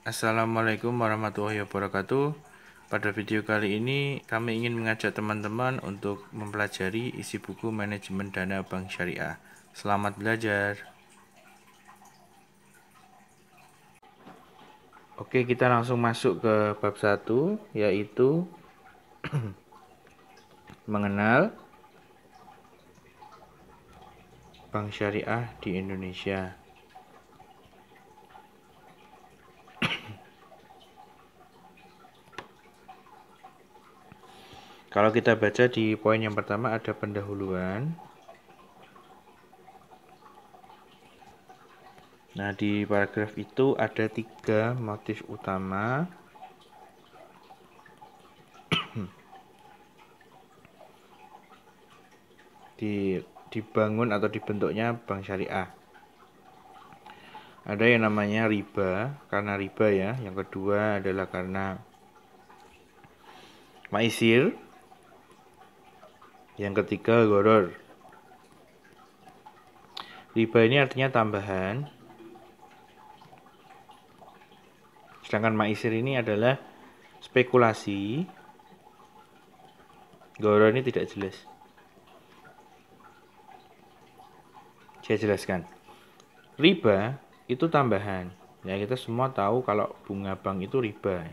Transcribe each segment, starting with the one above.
Assalamualaikum warahmatullahi wabarakatuh. Pada video kali ini kami ingin mengajak teman-teman untuk mempelajari isi buku manajemen dana bank syariah. Selamat belajar. Oke, kita langsung masuk ke bab 1, yaitu mengenal bank syariah di Indonesia. Kalau kita baca di poin yang pertama ada pendahuluan. Nah, di paragraf itu ada 3 motif utama. Dibangun atau dibentuknya bank syariah. Ada yang namanya riba, karena riba ya. Yang kedua adalah karena maisir. Yang ketiga gharar. Riba ini artinya tambahan. Sedangkan maisir ini adalah spekulasi. Gharar ini tidak jelas. Saya jelaskan. Riba itu tambahan. Ya, kita semua tahu kalau bunga bank itu riba.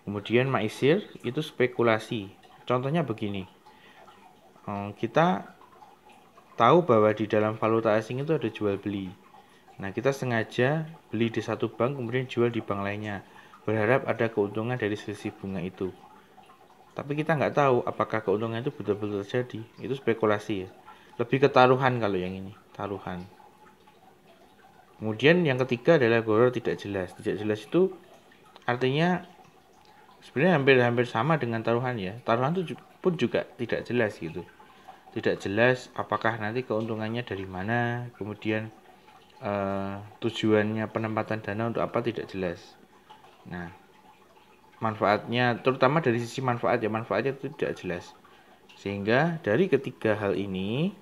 Kemudian maisir itu spekulasi. Contohnya begini. Kita tahu bahwa di dalam valuta asing itu ada jual beli. Nah, kita sengaja beli di satu bank kemudian jual di bank lainnya, berharap ada keuntungan dari selisih bunga itu. Tapi kita nggak tahu apakah keuntungan itu betul-betul terjadi. Itu spekulasi ya. Lebih ke taruhan kalau yang ini, taruhan. Kemudian yang ketiga adalah gharar tidak jelas. Tidak jelas itu artinya sebenarnya hampir-hampir sama dengan taruhan ya. Taruhan itu pun juga tidak jelas gitu. Tidak jelas apakah nanti keuntungannya dari mana, kemudian tujuannya penempatan dana untuk apa tidak jelas. Nah, manfaatnya terutama dari sisi manfaat ya, manfaatnya itu tidak jelas. Sehingga dari ketiga hal ini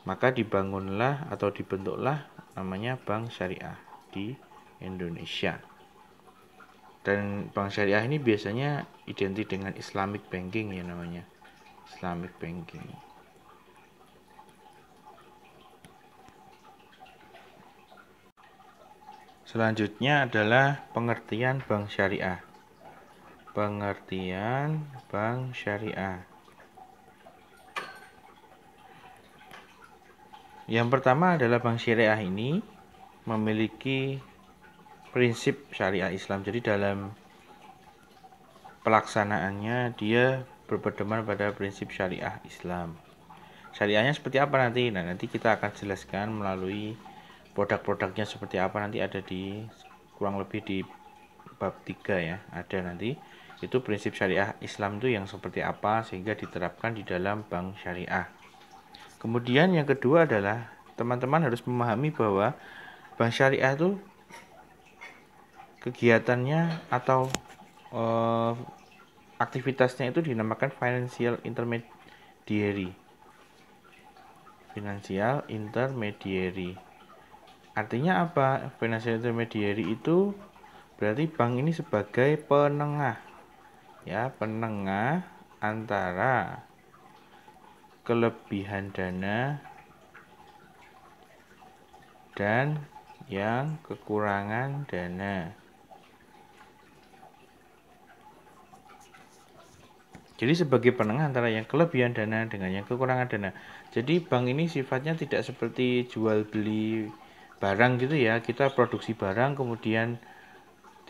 maka dibangunlah atau dibentuklah namanya bank syariah di Indonesia. Dan bank syariah ini biasanya identik dengan Islamic banking ya namanya. Islamic banking. Selanjutnya adalah pengertian bank syariah. Pengertian bank syariah. Yang pertama adalah bank syariah ini memiliki prinsip syariah Islam. Jadi dalam pelaksanaannya dia berpedoman pada prinsip syariah Islam. Syariahnya seperti apa nanti? Nah, nanti kita akan jelaskan melalui produk-produknya seperti apa, nanti ada di kurang lebih di bab 3 ya. Ada nanti itu prinsip syariah Islam itu yang seperti apa sehingga diterapkan di dalam bank syariah. Kemudian yang kedua adalah teman-teman harus memahami bahwa bank syariah itu kegiatannya atau aktivitasnya itu dinamakan financial intermediary. Financial intermediary. Artinya apa? Financial intermediary itu berarti bank ini sebagai penengah. Ya, penengah antara kelebihan dana dan yang kekurangan dana. Jadi sebagai penengah antara yang kelebihan dana dengan yang kekurangan dana. Jadi bank ini sifatnya tidak seperti jual beli barang gitu ya. Kita produksi barang kemudian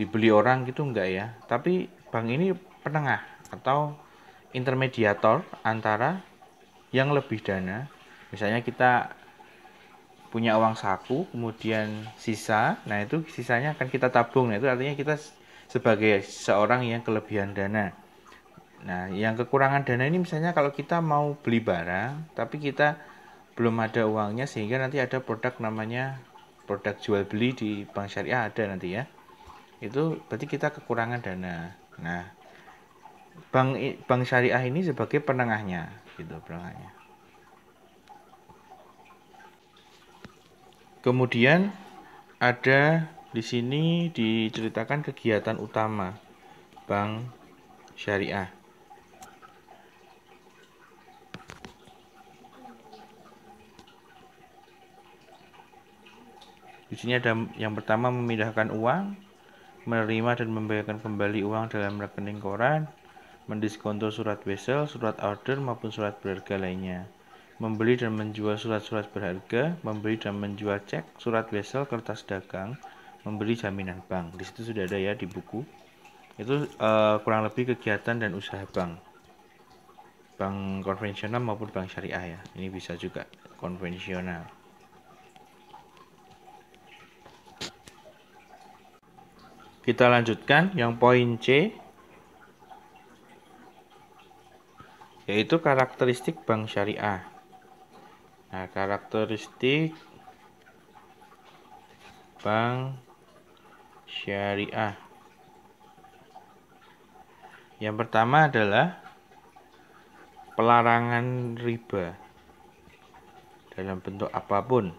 dibeli orang gitu enggak ya. Tapi bank ini penengah atau intermediator antara yang lebih dana. Misalnya kita punya uang saku, kemudian sisa, nah itu sisanya akan kita tabung. Nah itu artinya kita sebagai seorang yang kelebihan dana. Nah, yang kekurangan dana ini misalnya kalau kita mau beli barang, tapi kita belum ada uangnya sehingga nanti ada produk namanya produk jual beli di bank syariah ada nanti ya. Itu berarti kita kekurangan dana. Nah, bank syariah ini sebagai penengahnya gitu, penengahnya. Kemudian ada 5 di sini diceritakan kegiatan utama bank syariah. Di sini ada yang pertama, memindahkan uang, menerima dan membayarkan kembali uang dalam rekening koran, mendiskonto surat wesel, surat order maupun surat berharga lainnya, membeli dan menjual surat-surat berharga, membeli dan menjual cek, surat wesel, kertas dagang, membeli jaminan bank. Di situ sudah ada ya di buku. Itu kurang lebih kegiatan dan usaha bank konvensional maupun bank syariah ya. Ini bisa juga konvensional. Kita lanjutkan yang poin C, yaitu karakteristik bank syariah. Nah, karakteristik bank syariah. Yang pertama adalah pelarangan riba dalam bentuk apapun.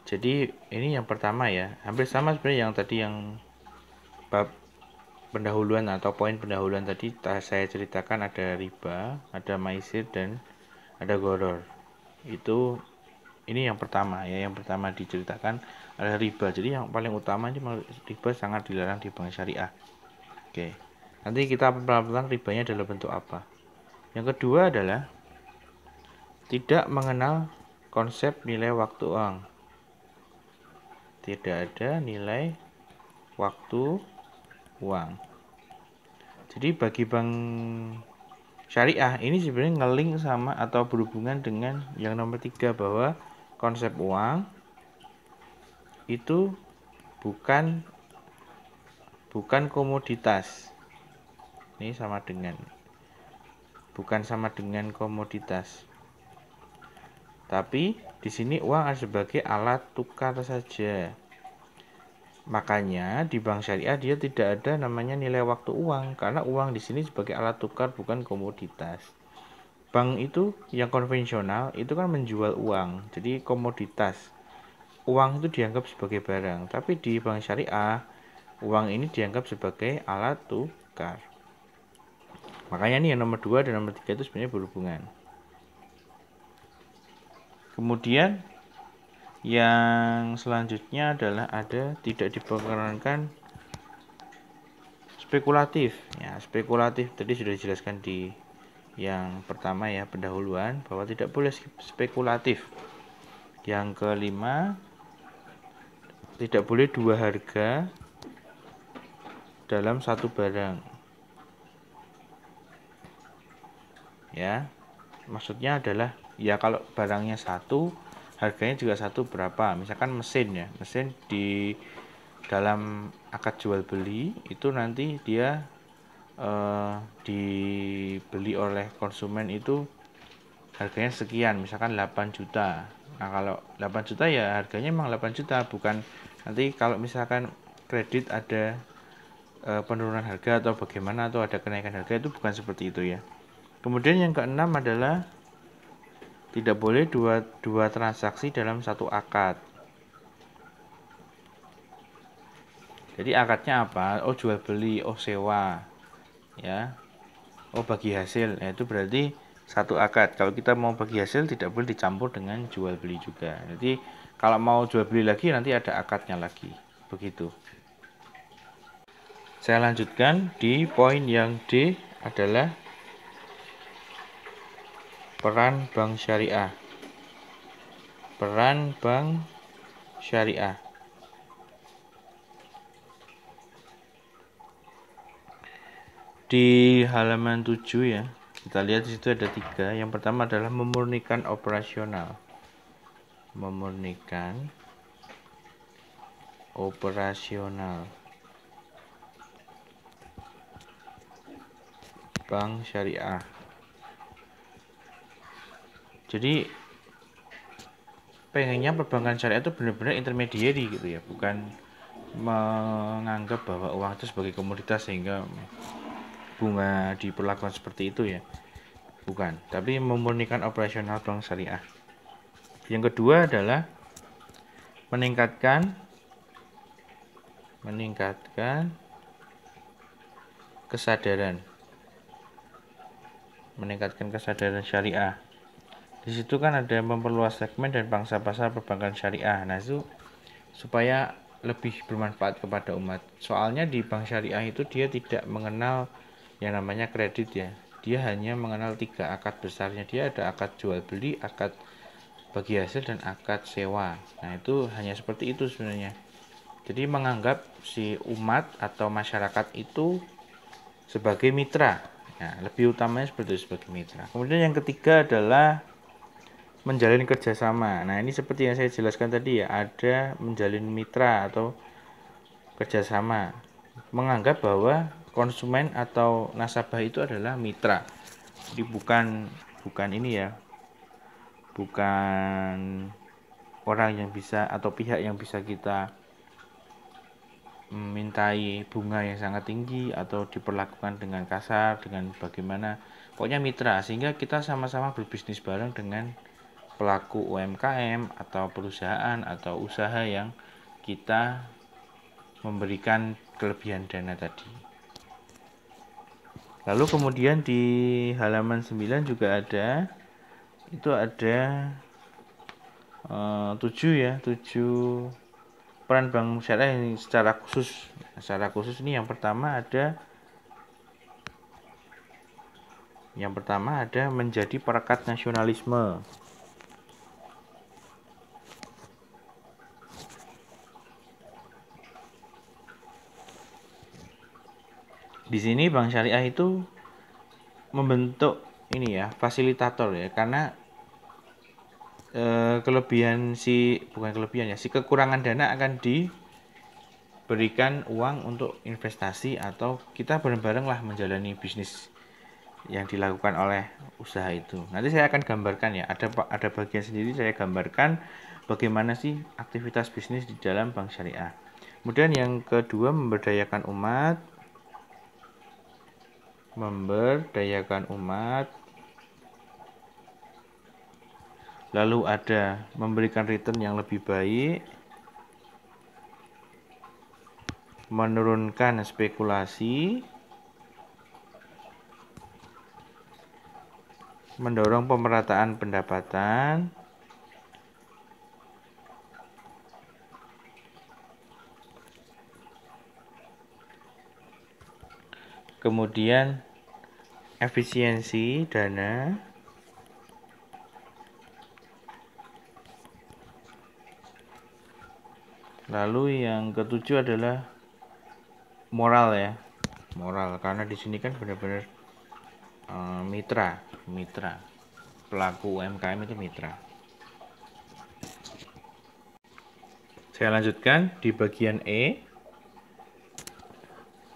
Jadi ini yang pertama ya, hampir sama sebenarnya yang tadi, yang bab pendahuluan atau poin pendahuluan tadi saya ceritakan, ada riba, ada maisir, dan ada goror. Itu ini yang pertama ya, yang pertama diceritakan adalah riba. Jadi yang paling utama ini riba sangat dilarang di bank syariah. Oke, nanti kita pelan-pelan ribanya dalam bentuk apa. Yang kedua adalah tidak mengenal konsep nilai waktu uang. Tidak ada nilai waktu uang. Jadi bagi bank syariah ini sebenarnya ngeling sama atau berhubungan dengan yang nomor 3, bahwa konsep uang itu bukan komoditas. Ini sama dengan, bukan sama dengan komoditas. Tapi di sini uang sebagai alat tukar saja. Makanya di bank syariah dia tidak ada namanya nilai waktu uang, karena uang di sini sebagai alat tukar, bukan komoditas. Bank itu yang konvensional itu kan menjual uang, jadi komoditas. Uang itu dianggap sebagai barang, tapi di bank syariah uang ini dianggap sebagai alat tukar. Makanya nih yang nomor 2 dan nomor 3 itu sebenarnya berhubungan. Kemudian yang selanjutnya adalah ada tidak diperkenankan spekulatif. Ya, spekulatif tadi sudah dijelaskan di yang pertama ya, pendahuluan, bahwa tidak boleh spekulatif. Yang kelima, tidak boleh dua harga dalam satu barang. Ya, maksudnya adalah ya kalau barangnya satu, harganya juga satu, berapa? Misalkan mesin ya, mesin di dalam akad jual beli itu nanti dia dibeli oleh konsumen itu harganya sekian, misalkan 8 juta. Nah kalau 8 juta ya harganya memang 8 juta, bukan nanti kalau misalkan kredit ada penurunan harga atau bagaimana, atau ada kenaikan harga, itu bukan seperti itu ya. Kemudian yang keenam adalah tidak boleh dua transaksi dalam satu akad. Jadi akadnya apa? Oh jual beli, oh sewa, ya, oh bagi hasil. Itu berarti satu akad. Kalau kita mau bagi hasil tidak boleh dicampur dengan jual beli juga. Jadi kalau mau jual beli lagi nanti ada akadnya lagi. Begitu. Saya lanjutkan di poin yang D adalah peran bank syariah. Peran bank syariah. Di halaman 7 ya, kita lihat di situ ada 3. Yang pertama adalah memurnikan operasional. Memurnikan operasional bank syariah. Jadi pengennya perbankan syariah itu benar-benar intermediary gitu ya, bukan menganggap bahwa uang itu sebagai komoditas sehingga bunga diperlakukan seperti itu ya, bukan, tapi memurnikan operasional bank syariah. Yang kedua adalah meningkatkan meningkatkan kesadaran syariah. Di situ kan ada memperluas segmen dan pangsa pasar perbankan syariah. Nah, itu supaya lebih bermanfaat kepada umat. Soalnya di bank syariah itu dia tidak mengenal yang namanya kredit ya. Dia hanya mengenal 3 akad besarnya. Dia ada akad jual beli, akad bagi hasil, dan akad sewa. Nah, itu hanya seperti itu sebenarnya. Jadi menganggap si umat atau masyarakat itu sebagai mitra. Nah, lebih utamanya seperti itu, sebagai mitra. Kemudian yang ketiga adalah menjalin kerjasama. Nah, ini seperti yang saya jelaskan tadi ya, ada menjalin mitra atau kerjasama. Menganggap bahwa konsumen atau nasabah itu adalah mitra. Jadi bukan ini ya, bukan orang yang bisa atau pihak yang bisa kita mintai bunga yang sangat tinggi atau diperlakukan dengan kasar, dengan bagaimana, pokoknya mitra, sehingga kita sama-sama berbisnis bareng dengan pelaku UMKM atau perusahaan atau usaha yang kita memberikan kelebihan dana tadi. Lalu kemudian di halaman 9 juga ada, itu ada 7 ya, 7 peran bank syariah ini secara khusus. Secara khusus ini yang pertama ada menjadi perekat nasionalisme. Di sini bank syariah itu membentuk ini ya, fasilitator ya, karena si kekurangan dana akan diberikan uang untuk investasi atau kita bareng-bareng lah menjalani bisnis yang dilakukan oleh usaha itu. Nanti saya akan gambarkan ya, ada bagian sendiri saya gambarkan bagaimana sih aktivitas bisnis di dalam bank syariah. Kemudian yang kedua, memberdayakan umat. Lalu ada memberikan return yang lebih baik, menurunkan spekulasi, mendorong pemerataan pendapatan, kemudian efisiensi dana, lalu yang ketujuh adalah moral ya, karena di sini kan benar-benar mitra pelaku UMKM itu mitra. Saya lanjutkan di bagian E,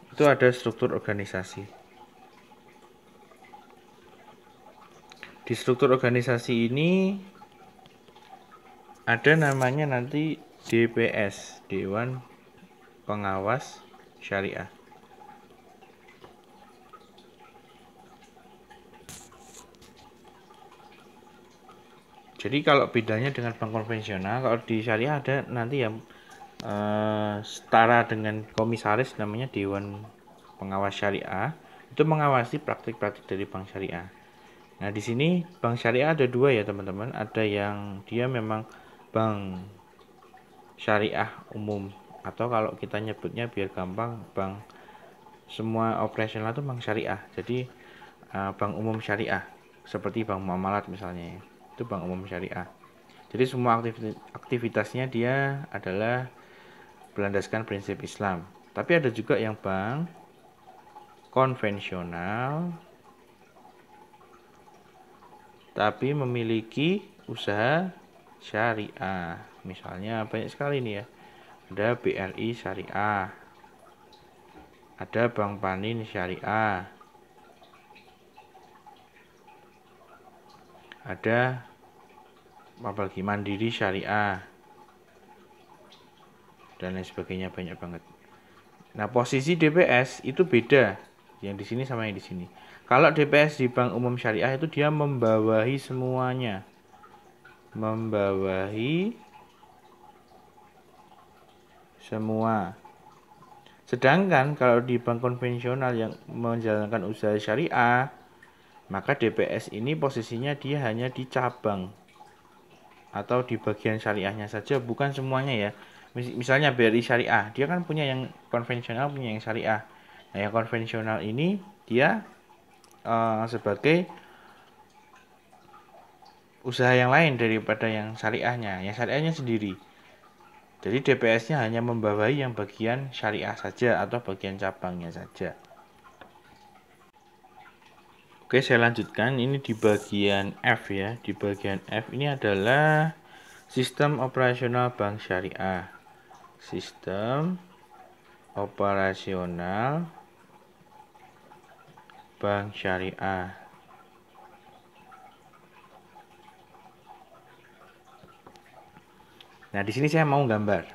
itu ada struktur organisasi. Di struktur organisasi ini ada namanya nanti DPS, Dewan Pengawas Syariah. Jadi kalau bedanya dengan bank konvensional, kalau di syariah ada nanti yang setara dengan komisaris, namanya Dewan Pengawas Syariah, itu mengawasi praktik-praktik dari bank syariah. Nah, di sini bank syariah ada 2 ya teman-teman. Ada yang dia memang bank syariah umum, atau kalau kita nyebutnya biar gampang, bank semua operasional itu bank syariah. Jadi bank umum syariah, seperti bank muamalat misalnya, itu bank umum syariah. Jadi semua aktivitasnya dia adalah berlandaskan prinsip Islam. Tapi ada juga yang bank konvensional tapi memiliki usaha syariah. Misalnya banyak sekali nih ya. Ada BRI Syariah, ada Bank Panin Syariah, ada apalagi Mandiri Syariah, dan lain sebagainya, banyak banget. Nah, posisi DPS itu beda yang di sini sama yang di sini. Kalau DPS di Bank Umum Syariah itu dia membawahi semuanya. Membawahi semua. Sedangkan kalau di bank konvensional yang menjalankan usaha syariah, maka DPS ini posisinya dia hanya di cabang atau di bagian syariahnya saja, bukan semuanya ya. Misalnya BRI Syariah, dia kan punya yang konvensional, punya yang syariah. Nah, yang konvensional ini dia sebagai usaha yang lain daripada yang syariahnya sendiri. Jadi DPS-nya hanya membawahi yang bagian syariah saja atau bagian cabangnya saja. Oke, saya lanjutkan. Ini di bagian F ya. Di bagian F ini adalah sistem operasional bank syariah. Sistem operasional bank syariah. Nah, di sini saya mau gambar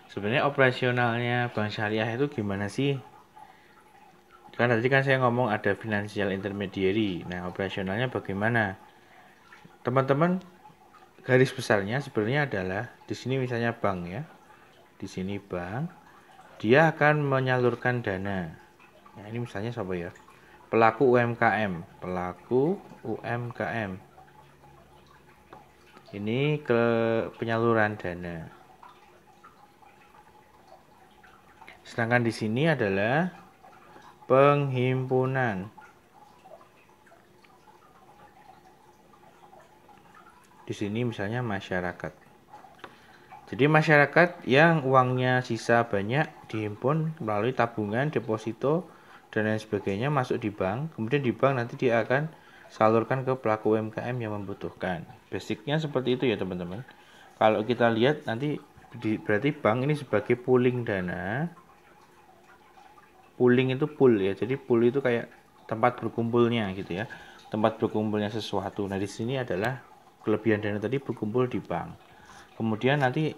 sebenarnya operasionalnya bank syariah itu gimana sih? Kan tadi kan saya ngomong ada financial intermediary. Nah, operasionalnya bagaimana? Teman-teman, garis besarnya sebenarnya adalah di sini misalnya bank ya. Di sini bank, dia akan menyalurkan dana. Nah, ini misalnya siapa ya? Pelaku UMKM, pelaku UMKM. Ini ke penyaluran dana. Sedangkan di sini adalah penghimpunan. Di sini misalnya masyarakat. Jadi masyarakat yang uangnya sisa banyak dihimpun melalui tabungan, deposito, dan lain sebagainya masuk di bank. Kemudian di bank nanti dia akan salurkan ke pelaku UMKM yang membutuhkan. Basicnya seperti itu ya teman-teman. Kalau kita lihat nanti berarti bank ini sebagai pooling dana. Pooling itu pool ya. Jadi pool itu kayak tempat berkumpulnya gitu ya. Tempat berkumpulnya sesuatu. Nah, di sini adalah kelebihan dana tadi berkumpul di bank. Kemudian nanti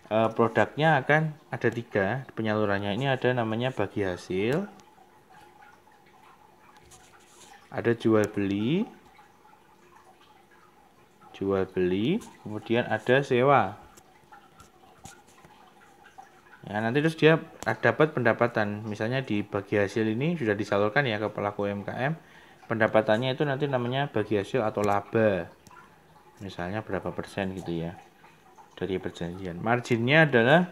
produknya akan ada 3 penyalurannya. Ini ada namanya bagi hasil, ada jual beli, kemudian ada sewa. Ya, nanti terus dia dapat pendapatan. Misalnya di bagi hasil ini sudah disalurkan ya ke pelaku UMKM. Pendapatannya itu nanti namanya bagi hasil atau laba. Misalnya berapa persen gitu ya dari perjanjian. Marginnya adalah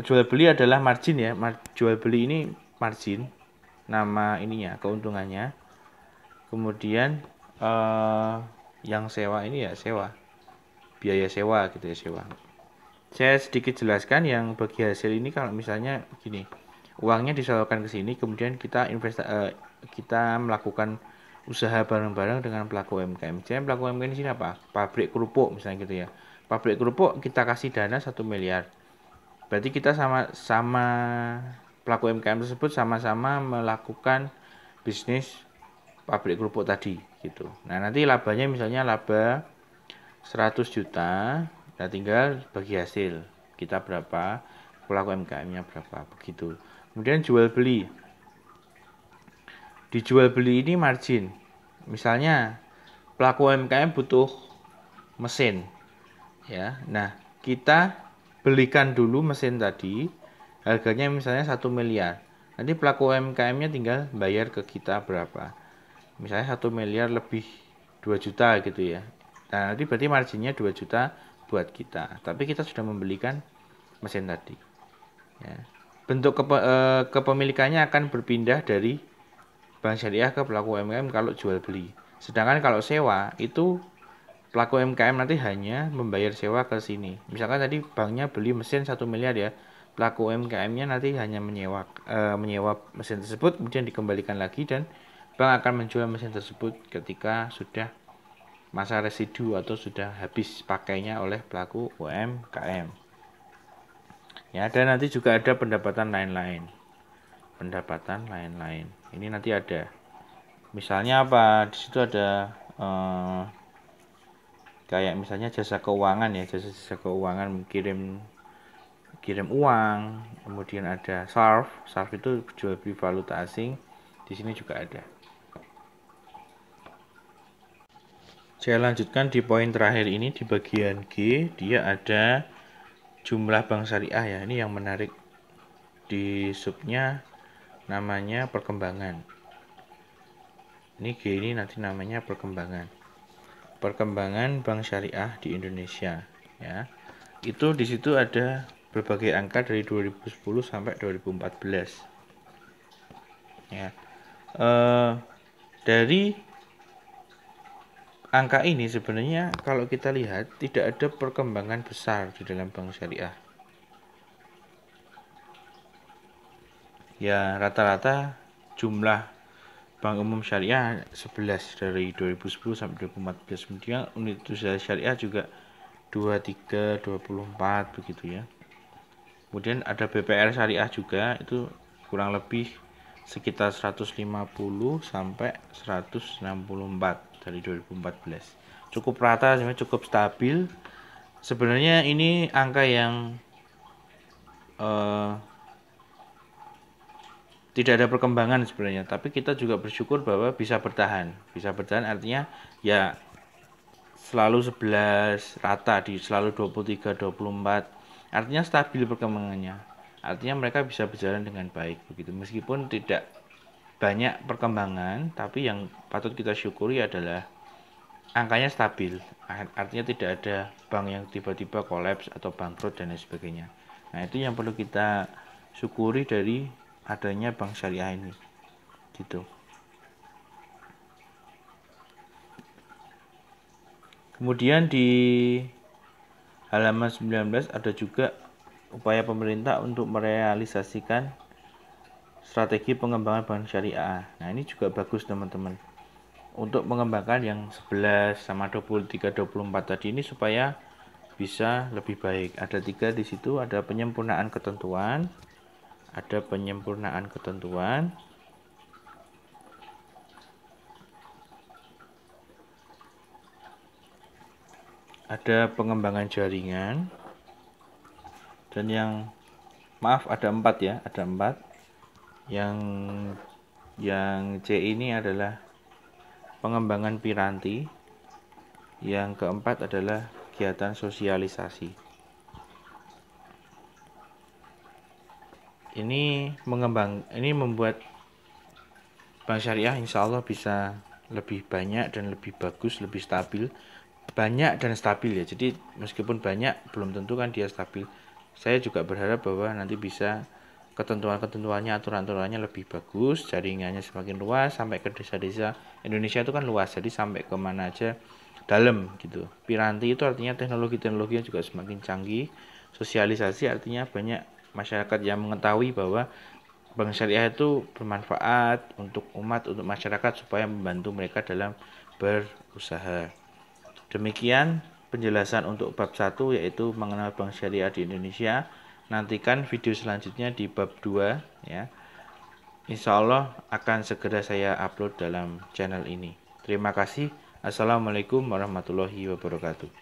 jual beli adalah margin ya. Jual beli ini margin, nama ininya keuntungannya. Kemudian yang sewa ini ya sewa, biaya sewa gitu ya, sewa. Saya sedikit jelaskan yang bagi hasil ini. Kalau misalnya gini, uangnya disalurkan ke sini, kemudian kita kita melakukan usaha bareng-bareng dengan pelaku UMKM. Jadi pelaku UMKM di sini apa? Pabrik kerupuk misalnya gitu ya. Pabrik kerupuk kita kasih dana 1 miliar. Berarti kita sama pelaku UMKM tersebut sama-sama melakukan bisnis pabrik kerupuk tadi gitu. Nah, nanti labanya misalnya laba 100 juta. Nah, tinggal bagi hasil kita berapa, pelaku UMKM-nya berapa, begitu. Kemudian jual beli. Di jual beli ini margin. Misalnya pelaku UMKM butuh mesin ya. Nah, kita belikan dulu mesin tadi, harganya misalnya 1 miliar. Nanti pelaku UMKM-nya tinggal bayar ke kita berapa. Misalnya 1 miliar lebih 2 juta gitu ya. Nah, nanti berarti marginnya 2 juta buat kita. Tapi kita sudah membelikan mesin tadi. Ya. Bentuk kepemilikannya akan berpindah dari bank syariah ke pelaku UMKM kalau jual beli. Sedangkan kalau sewa itu pelaku UMKM nanti hanya membayar sewa ke sini. Misalkan tadi banknya beli mesin 1 miliar ya. Pelaku UMKM-nya nanti hanya menyewa mesin tersebut, kemudian dikembalikan lagi, dan bank akan menjual mesin tersebut ketika sudah masa residu atau sudah habis pakainya oleh pelaku UMKM. Ya, dan nanti juga ada pendapatan lain-lain. Ini nanti ada. Misalnya apa? Di situ ada kayak misalnya jasa keuangan ya, jasa keuangan kirim uang, kemudian ada SARF itu jual beli valuta asing, di sini juga ada. Saya lanjutkan di poin terakhir ini di bagian G, dia ada jumlah bank syariah ya. Ini yang menarik, di subnya namanya perkembangan. Ini G ini nanti namanya perkembangan bank syariah di Indonesia ya. Itu di situ ada berbagai angka dari 2010 sampai 2014 ya. Dari angka ini sebenarnya kalau kita lihat tidak ada perkembangan besar di dalam bank syariah ya. Rata-rata jumlah bank umum syariah 11 dari 2010 sampai 2014. Kemudian unit usaha syariah juga 23, 24 begitu ya. Kemudian ada BPR syariah juga, itu kurang lebih sekitar 150 sampai 164 dari 2014. Cukup rata, cukup stabil. Sebenarnya ini angka yang tidak ada perkembangan sebenarnya, tapi kita juga bersyukur bahwa bisa bertahan. Bisa bertahan artinya ya selalu 11 rata di selalu 23, 24. Artinya stabil perkembangannya. Artinya mereka bisa berjalan dengan baik begitu. Meskipun tidak banyak perkembangan, tapi yang patut kita syukuri adalah angkanya stabil. Artinya tidak ada bank yang tiba-tiba kolaps atau bangkrut dan lain sebagainya. Nah, itu yang perlu kita syukuri dari adanya bank syariah ini gitu. Kemudian di halaman 19 ada juga upaya pemerintah untuk merealisasikan strategi pengembangan bank syariah. Nah, ini juga bagus teman-teman. Untuk mengembangkan yang 11 sama 23, 24 tadi ini supaya bisa lebih baik. Ada 3 di situ, ada penyempurnaan ketentuan, ada pengembangan jaringan, dan yang ada 4 ya, ada 4. Yang C ini adalah pengembangan piranti. Yang keempat adalah kegiatan sosialisasi. Ini membuat bank syariah insya Allah bisa lebih banyak dan lebih bagus, lebih stabil. Banyak dan stabil ya. Jadi meskipun banyak belum tentu kan dia stabil. Saya juga berharap bahwa nanti bisa ketentuan-ketentuannya, aturan-aturannya lebih bagus, jaringannya semakin luas sampai ke desa-desa. Indonesia itu kan luas, jadi sampai ke mana aja dalam gitu. Piranti itu artinya teknologi-teknologinya juga semakin canggih. Sosialisasi artinya banyak masyarakat yang mengetahui bahwa bank syariah itu bermanfaat untuk umat, untuk masyarakat supaya membantu mereka dalam berusaha. Demikian penjelasan untuk bab 1 yaitu mengenal bank syariah di Indonesia. Nantikan video selanjutnya di bab 2 ya. Insya Allah akan segera saya upload dalam channel ini. Terima kasih. Assalamualaikum warahmatullahi wabarakatuh.